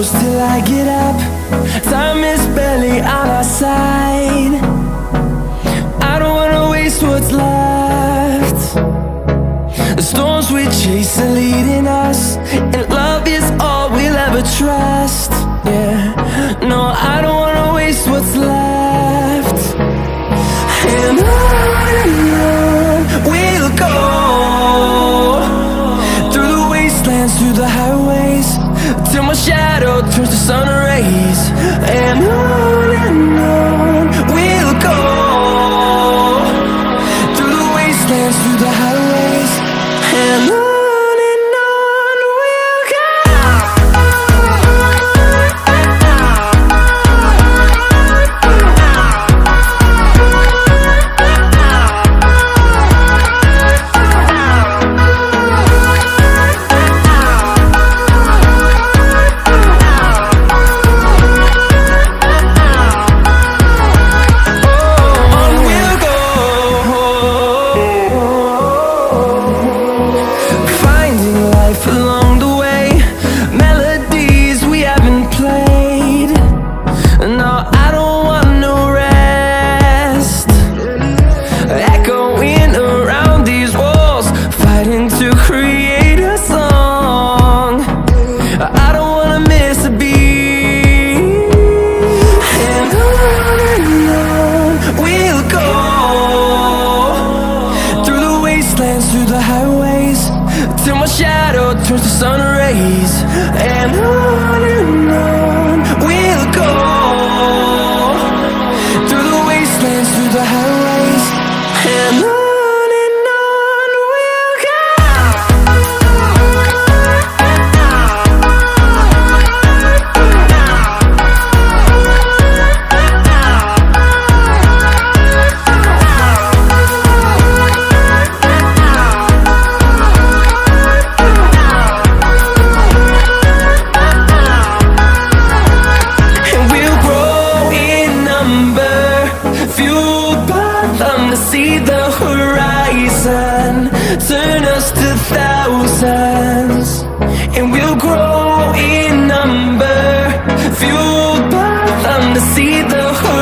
close till I get up. Time is barely on our side. I don't wanna waste what's left. The storms we chase are leading us, and love is all we'll ever trust. Yeah, no, I don't wanna waste what's left. And on we'll go, through the wastelands, through the highways, till my shadow turns to sun rays. And on we'll go, through the wastelands, through the highways, and on we'll go. Through the highways, till my shadow turns to sun rays. And on we'll go, through the wastelands, through the highways, and on we'll go. See the horizon, turn us to thousands, and we'll grow in number, fueled by them to see the horizon.